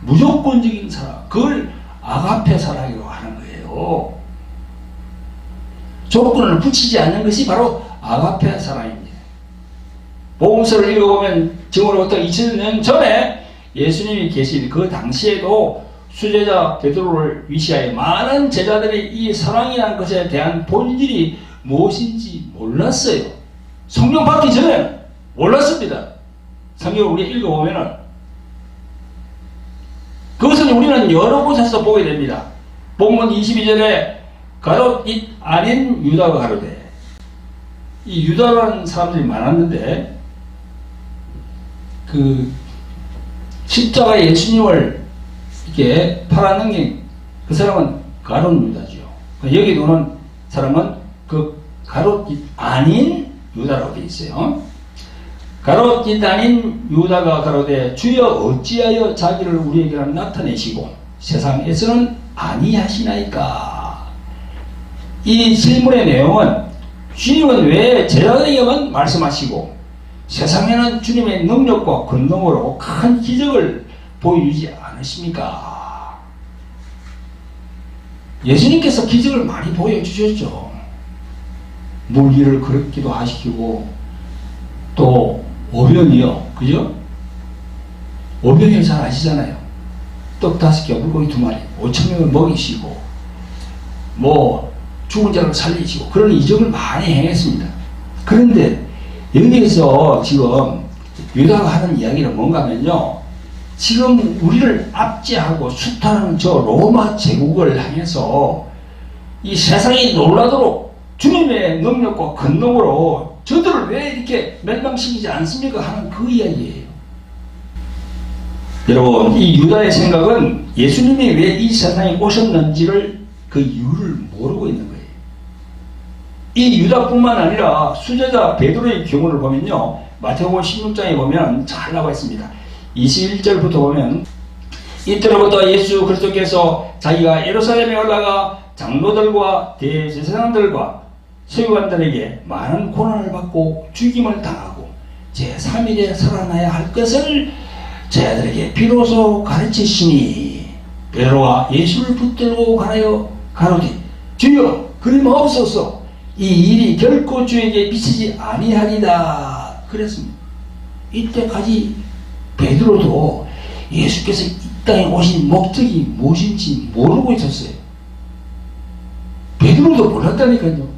Speaker 2: 무조건적인 사랑. 그걸 아가페 사랑이라고 하는 거예요. 조건을 붙이지 않는 것이 바로 아가페 사랑입니다. 복음서를 읽어보면 지금으로부터 2000년 전에 예수님이 계신 그 당시에도 수제자 베드로를 위시하여 많은 제자들이 이 사랑이라는 것에 대한 본질이 무엇인지 몰랐어요. 성경 받기 전에 몰랐습니다. 성경을 우리 읽어보면은 그것은 우리는 여러 곳에서 보게 됩니다. 본문 22절에 가롯 잇 아닌 유다가 가로되, 이 유다라는 사람들이 많았는데 그 십자가에 예수님을 이렇게 팔아넘긴 그 사람은 가롯 유다죠. 여기 오는 사람은 그 가롯 잇 아닌 유다라고 되어 있어요. 가롯 잇 아닌 유다가 가로되 주여 어찌하여 자기를 우리에게 나타내시고 세상에서는 아니하시나이까. 이 질문의 내용은 주님은 왜 제자들에게만 말씀하시고 세상에는 주님의 능력과 권능으로 큰 기적을 보여주지 않으십니까? 예수님께서 기적을 많이 보여주셨죠. 물 위를 걷기도 하시고 또 오병이요, 그죠? 오병이 잘 아시잖아요. 떡 5개, 물고기 2마리, 5,000명을 먹이시고 뭐 죽은 자를 살리시고 그런 이적을 많이 행했습니다. 그런데 여기에서 지금 유다가 하는 이야기는 뭔가 하면요, 지금 우리를 압제하고 수탈하는 저 로마 제국을 향해서 이 세상이 놀라도록 주님의 능력과 권능으로 저들을 왜 이렇게 멸망시키지 않습니까? 하는 그 이야기예요. 여러분, 이 유다의 생각은 예수님이 왜 이 세상에 오셨는지를 그 이유를 모르고 있는 거예요. 이 유다뿐만 아니라 수제자 베드로의 경우를 보면요, 마태복음 16장에 보면 잘 나와 있습니다. 21절부터 보면 이때로부터 예수 그리스도께서 자기가 예루살렘에 올라가 장로들과 대제사장들과 서기관들에게 많은 고난을 받고 죽임을 당하고 제3일에 살아나야 할 것을 제자들에게 비로소 가르치시니 베드로가 예수를 붙들고 가로되 주여 그리하옵소서 이 일이 결코 주에게 미치지 아니하리다 그랬습니다. 이때까지 베드로도 예수께서 이 땅에 오신 목적이 무엇인지 모르고 있었어요. 베드로도 몰랐다니까요.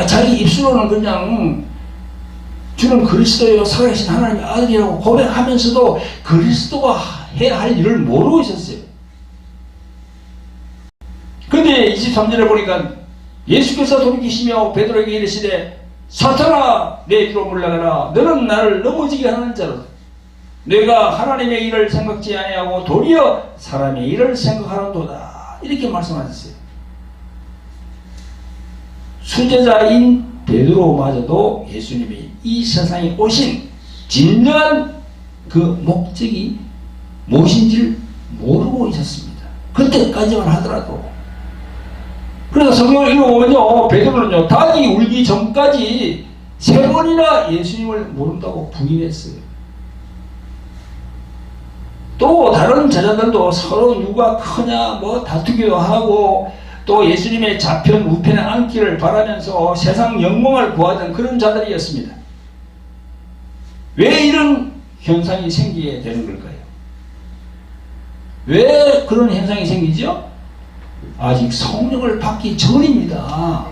Speaker 2: 자기 입술로는 그냥 주는 그리스도요 살아계신 하나님의 아들이라고 고백하면서도 그리스도가 해야 할 일을 모르고 있었어요. 근데 23절에 보니까 예수께서 돌이키시며 베드로에게 이르시되 사탄아 내 뒤로 물러가라. 너는 나를 넘어지게 하는 자로다. 내가 하나님의 일을 생각지 아니하고 도리어 사람의 일을 생각하는도다. 이렇게 말씀하셨어요. 수제자인 베드로마저도 예수님이 이 세상에 오신 진정한 그 목적이 무엇인지를 모르고 있었습니다. 그때까지만 하더라도. 그래서 성경을 읽어보면요, 베드로는요, 닭이 울기 전까지 3번이나 예수님을 모른다고 부인했어요. 또 다른 제자들도 서로 누가 크냐 뭐 다투기도 하고 또 예수님의 좌편 우편에 앉기를 바라면서 세상 영광을 구하던 그런 자들이었습니다. 왜 이런 현상이 생기게 되는 걸까요? 왜 그런 현상이 생기죠? 아직 성령을 받기 전입니다.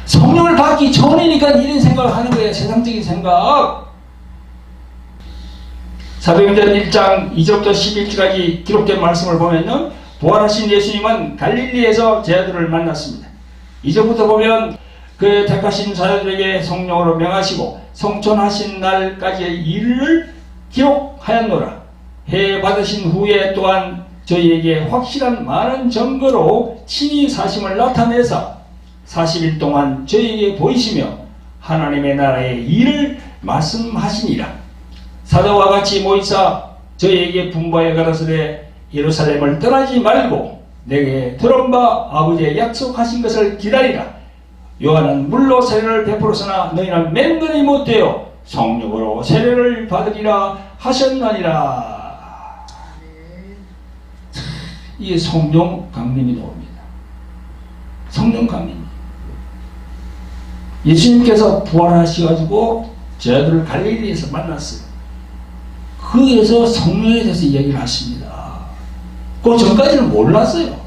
Speaker 2: 성령을 받기 전이니까 이런 생각을 하는 거예요. 세상적인 생각. 사도행전 1장 2절부터 11절까지 기록된 말씀을 보면요, 부활하신 예수님은 갈릴리에서 제자들을 만났습니다. 2절부터 보면 그 택하신 자들에게 성령으로 명하시고 성천하신 날까지의 일을 기록하였노라. 해 받으신 후에 또한 저희에게 확실한 많은 증거로 친히 사심을 나타내사 40일 동안 저희에게 보이시며 하나님의 나라의 일을 말씀하시니라. 사도와 같이 모이사 저희에게 분부하여 가라사대 예루살렘을 떠나지 말고 내게 들은 바 아버지의 약속하신 것을 기다리라. 요한은 물로 세례를 베풀었으나 너희는 맹근히 못되어 성령으로 세례를 받으리라 하셨나니라. 이게 성령 강림이 나옵니다. 성령 강림. 예수님께서 부활하셔가지고 제자들을 갈릴리에서 만났어요. 거기에서 성령에 대해서 이야기를 하십니다. 그 전까지는 몰랐어요.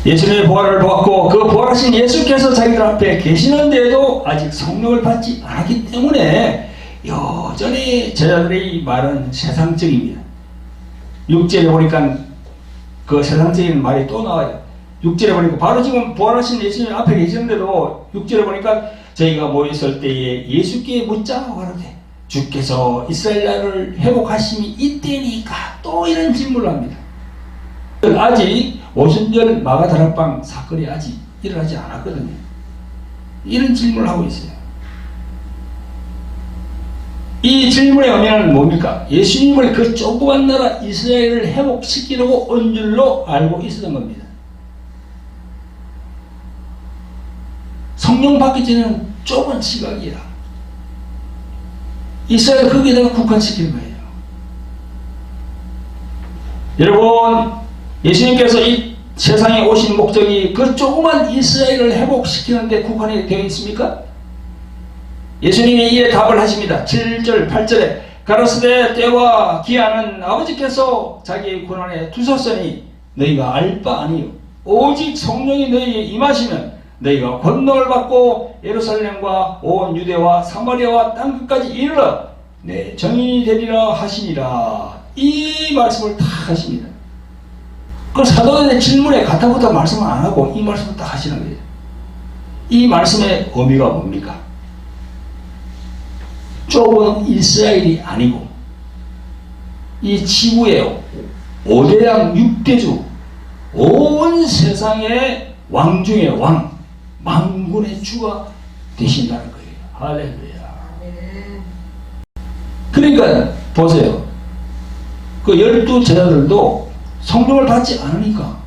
Speaker 2: 예수님의 부활을 보았고 그 부활하신 예수께서 자기들 앞에 계시는데도 아직 성령을 받지 않았기 때문에 여전히 제자들의 말은 세상적입니다. 6절에 보니까 그 세상적인 말이 또 나와요. 6절에 보니까 바로 지금 부활하신 예수님 앞에 계시는데도 6절에 보니까 저희가 모였을 때에 예수께 묻자 가로되 주께서 이스라엘 나라를 회복하심이 이때니까 또 이런 질문을 합니다. 아직 오순절 마가다락방 사건이 아직 일어나지 않았거든요. 이런 질문을 하고 있어요. 이 질문의 의미는 뭡니까? 예수님을 그 조그만 나라 이스라엘을 회복시키려고 온 줄로 알고 있었던 겁니다. 성령 받기 전에는 좁은 시각이야. 이스라엘 거기에다가 국한시키는 거예요. 여러분, 예수님께서 이 세상에 오신 목적이 그 조그만 이스라엘을 회복시키는 데 국한이 되어 있습니까? 예수님이 이에 답을 하십니다. 7절, 8절에 가라사대 때와 기한은 아버지께서 자기의 권한에 두셨으니 너희가 알 바 아니요 오직 성령이 너희에게 임하시면 너희가 권능을 받고 예루살렘과 온 유대와 사마리아와 땅끝까지 이르러 내 증인이 되리라 하시니라. 이 말씀을 다 하십니다. 그 사도들의 질문에 가타부터 말씀을 안 하고 이 말씀을 딱 하시는 거예요. 이 말씀의 의미가 뭡니까? 좁은 이스라엘이 아니고 이 지구의 5대양 6대주 온 세상의 왕 중의 왕, 만군의 주가 되신다는 거예요. 할렐루야. 그러니까 보세요. 그 12제자들도 성령을 받지 않으니까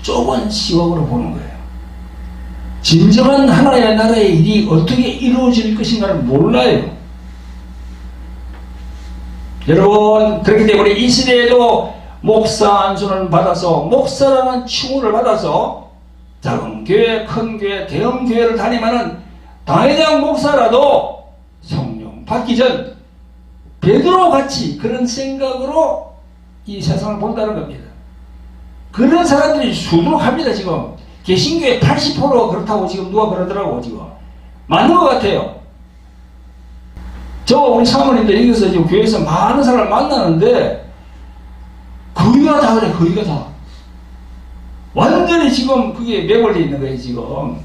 Speaker 2: 좁은 시각으로 보는 거예요. 진정한 하나님의 나라의 일이 어떻게 이루어질 것인가를 몰라요. 여러분, 그렇기 때문에 이 시대에도 목사 안수를 받아서 목사라는 칭호를 받아서 작은 교회, 큰 교회, 대형 교회를 다니면은 당회장 목사라도 성령 받기 전 베드로 같이 그런 생각으로 이 세상을 본다는 겁니다. 그런 사람들이 수두룩합니다. 지금 개신교의 80% 그렇다고 지금 누가 그러더라고. 지금 맞는 것 같아요. 우리 사모님들 여기서 지금 교회에서 많은 사람을 만나는데 거의가 다 그래. 거의가 다 완전히 지금 그게 매몰되어 있는 거예요. 지금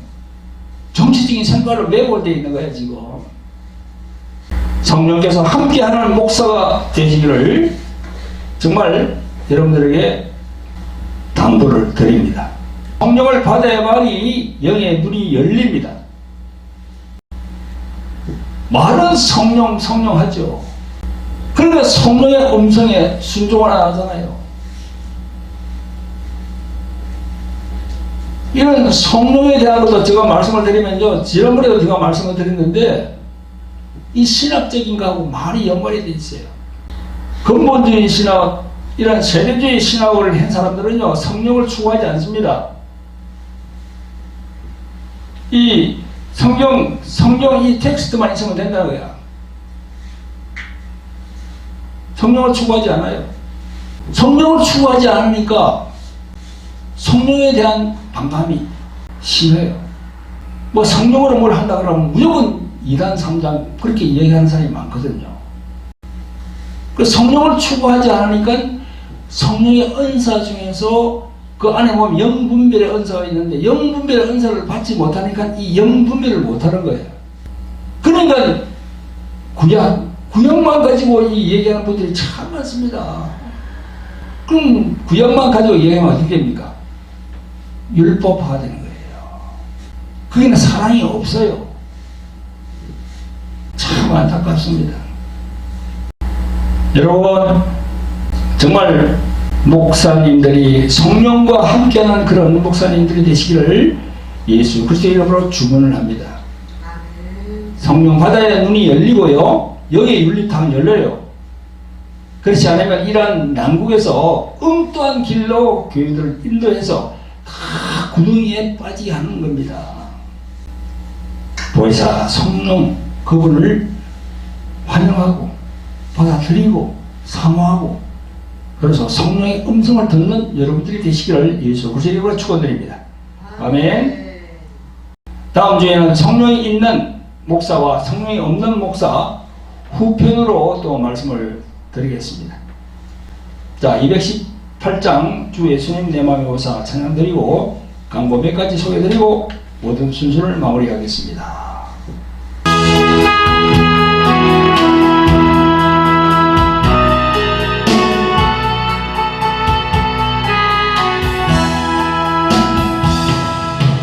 Speaker 2: 정치적인 생각으로 매몰되어 있는 거예요. 지금 성령께서 함께하는 목사가 되시기를 정말 여러분들에게 당부를 드립니다. 성령을 받아야만이 영의 눈이 열립니다. 말은 성령 하죠. 그러니까 성령의 음성에 순종을 안 하잖아요. 이런 성령에 대한 것도 제가 말씀을 드리면요, 지난번에도 제가 말씀을 드렸는데 이 신학적인 거하고 많이 연관이 돼 있어요. 근본주의 신학, 이런 세대주의 신학을 한 사람들은요 성령을 추구하지 않습니다. 이 성경 이 텍스트만 있으면 된다는 거야. 성령을 추구하지 않아요. 성령을 추구하지 않으니까 성령에 대한 반감이 심해요. 뭐 성령으로 뭘 한다 그러면 무조건 2단 3단 그렇게 얘기하는 사람이 많거든요. 그 성령을 추구하지 않으니까 성령의 은사 중에서 그 안에 보면 영분별의 은사가 있는데 영분별의 은사를 받지 못하니까 이 영분별을 못하는 거예요. 그러니까 구약만 가지고 이 얘기하는 분들이 참 많습니다. 그럼 구약만 가지고 얘기하면 어떻게 됩니까? 율법화가 되는 거예요. 그게 사랑이 없어요. 참 안타깝습니다. 여러분, 정말 목사님들이 성령과 함께하는 그런 목사님들이 되시기를 예수 그리스도의 이름으로 축원을 합니다. 성령 바다의 눈이 열리고요, 여기에 윤리탕 열려요. 그렇지 않으면 이러한 난국에서 엉뚱한 길로 교인들을 인도해서 다 구덩이에 빠지게 하는 겁니다. 보혜사 성령 그분을 환영하고 받아들이고 사모하고, 그래서 성령의 음성을 듣는 여러분들이 되시기를 예수 그리스도의 이름으로 축원드립니다. 아멘. 다음 주에는 성령이 있는 목사와 성령이 없는 목사 후편으로 또 말씀을 드리겠습니다. 자, 218장 주 예수님 내 맘의 오사 찬양 드리고 광고 몇 가지 소개 드리고 모든 순서를 마무리하겠습니다.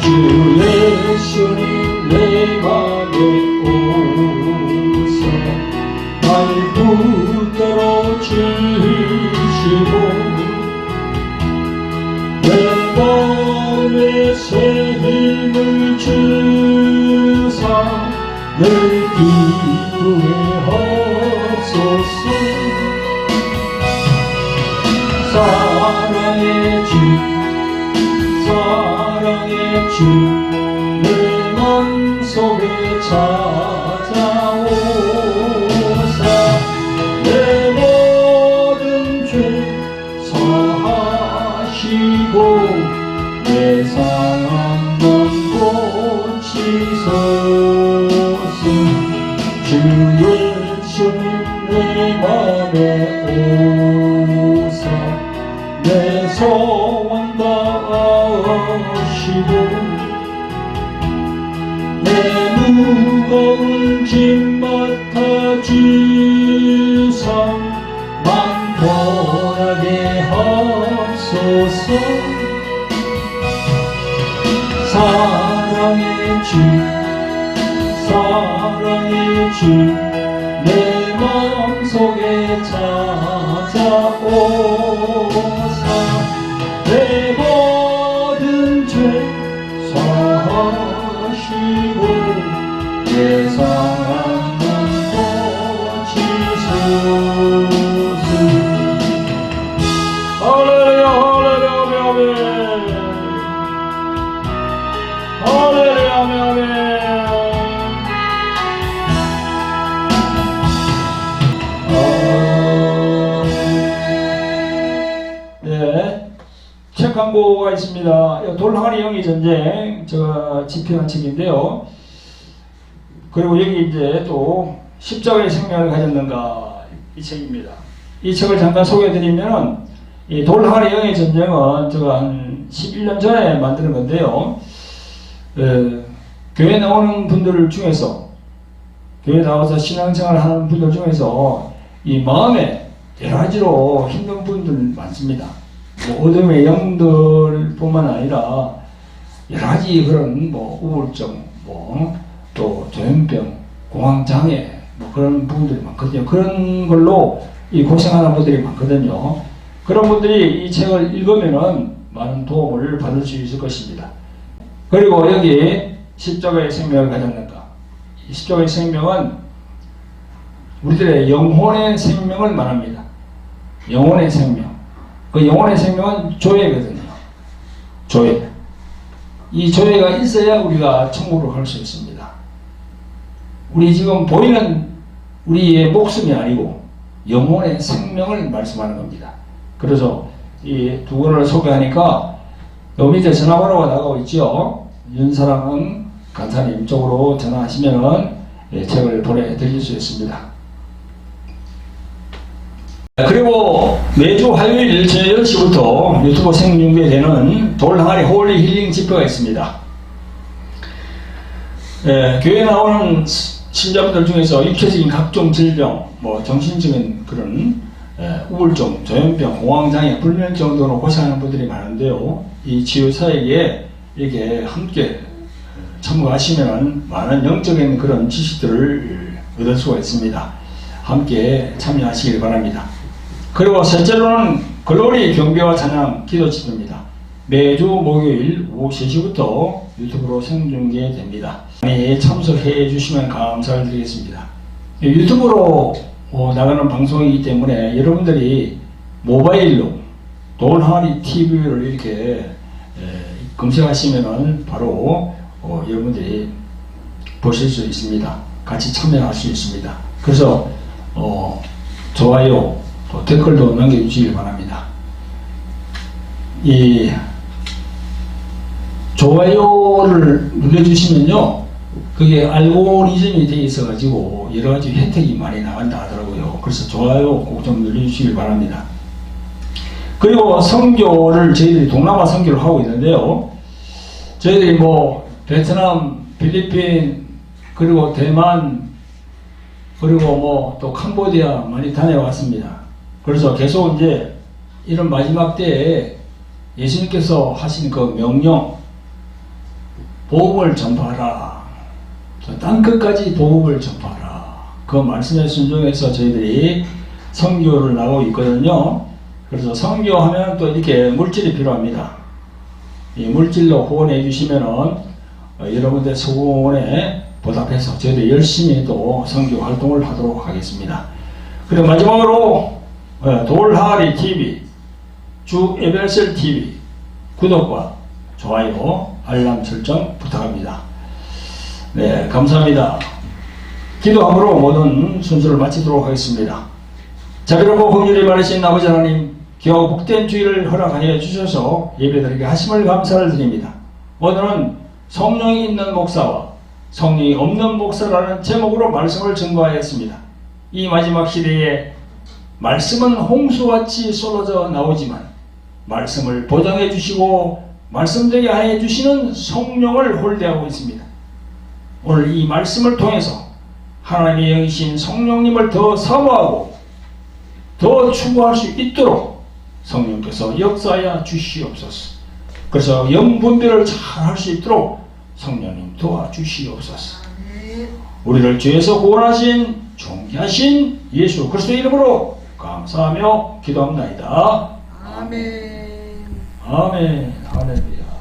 Speaker 1: 주 예수님 내 맘에 오사 날 붙들어 주시고 내 맘에 새 힘을 주사 늘 기쁘게 하소서. 사랑의 주 사랑의 주 내 맘속에 찾아오사 내 모든 죄 사하시고 내 상한 맘 고치소서. 주 예수님 내 맘에 오사 내 소원 다하시고 내 무거운 짐 맡아주사 맘 편하게 하소서. 사랑의 주 사랑의 주 내 맘속에 찾아오사 내 모든 죄 사하시고 내 상한 맘 고치소서. 할렐루야 할렐루야 아멘. 할렐루야 아멘. 네, 책 광고가 있습니다. 돌항아리 영의 전쟁, 제가 집필한 책인데요. 그리고 여기 이제 또 십자가의 생명을 가졌는가, 이 책입니다. 이 책을 잠깐 소개해드리면, 이 돌항아리 영의 전쟁은 제가 한 11년 전에 만드는 건데요. 교회 나오는 분들 중에서, 교회 나와서 신앙생활 하는 분들 중에서 이 마음에 여러 가지로 힘든 분들 많습니다. 뭐 어둠의 영들 뿐만 아니라 여러 가지 그런 뭐 우울증, 뭐 또 조현병, 공황장애, 뭐 그런 부분들이 많거든요. 그런 걸로 이 고생하는 분들이 많거든요. 그런 분들이 이 책을 읽으면은 많은 도움을 받을 수 있을 것입니다. 그리고 여기 십자가의 생명을 가졌는가. 이 십자가의 생명은 우리들의 영혼의 생명을 말합니다. 영혼의 생명. 그 영혼의 생명은 조회거든요. 조회. 이 조회가 있어야 우리가 천국으로 갈 수 있습니다. 우리 지금 보이는 우리의 목숨이 아니고 영혼의 생명을 말씀하는 겁니다. 그래서 이 두 권을 소개하니까 요 밑에 전화번호가 나가고 있죠. 윤사랑 간사님 쪽으로 전화하시면 책을 보내드릴 수 있습니다. 그리고
Speaker 2: 매주 화요일 저녁 10시부터 유튜브 생중계되는 돌항아리 홀리 힐링 집회가 있습니다. 교회에 나오는 신자분들 중에서 육체적인 각종 질병, 정신적인 그런 우울증, 조현병, 공황장애, 불면증 등으로 고생하는 분들이 많은데요. 이 치유사에게 이렇게 함께 참가하시면 많은 영적인 그런 지식들을 얻을 수가 있습니다. 함께 참여하시길 바랍니다. 그리고 셋째로는 글로리 경배와 찬양 기도 집회입니다. 매주 목요일 오후 3시부터 유튜브로 생중계됩니다. 많이 참석해 주시면 감사를 드리겠습니다. 유튜브로 나가는 방송이기 때문에 여러분들이 모바일로 돌항아리 TV를 이렇게 검색하시면 바로 여러분들이 보실 수 있습니다. 같이 참여할 수 있습니다. 그래서 좋아요, 또 댓글도 남겨주시기 바랍니다. 이 좋아요를 눌러주시면요, 그게 알고리즘이 되어 있어가지고 여러가지 혜택이 많이 나간다 하더라고요. 그래서 좋아요 꼭 좀 눌러주시길 바랍니다. 그리고 선교를 저희들이 동남아 선교를 하고 있는데요, 저희들이 베트남, 필리핀, 그리고 대만, 그리고 또 캄보디아 많이 다녀왔습니다. 그래서 계속 이제 이런 마지막 때에 예수님께서 하신 그 명령, 복음을 전파하라, 땅끝까지 복음을 전파하라, 그 말씀에 순종해서 저희들이 선교를 나가고 있거든요. 그래서 선교하면 또 이렇게 물질이 필요합니다. 이 물질로 후원해 주시면은 여러분들 소원에 보답해서 저희들 열심히 또 선교 활동을 하도록 하겠습니다. 그리고 마지막으로 돌항아리 TV, 주 에베레셀 TV 구독과 좋아요, 알람 설정 부탁합니다. 네, 감사합니다. 기도함으로 모든 순서를 마치도록 하겠습니다. 자비롭고 긍휼히 많으신 아버지 하나님, 귀하고 복된 주일을 허락하여 주셔서 예배드리게 하심을 감사를 드립니다. 오늘은 성령이 있는 목사와 성령이 없는 목사라는 제목으로 말씀을 증거하였습니다. 이 마지막 시대에 말씀은 홍수같이 쏟아져 나오지만 말씀을 보장해 주시고 말씀되게 하여 주시는 성령을 홀대하고 있습니다. 오늘 이 말씀을 통해서 하나님의 영이신 성령님을 더 사모하고 더 추구할 수 있도록 성령께서 역사하여 주시옵소서. 그래서 영분별을 잘 할 수 있도록 성령님 도와주시옵소서. 우리를 죄에서 구원하신 존귀하신 예수 그리스도의 이름으로 감사하며 기도합나이다.
Speaker 3: 아멘.
Speaker 2: 아멘. 할렐루야.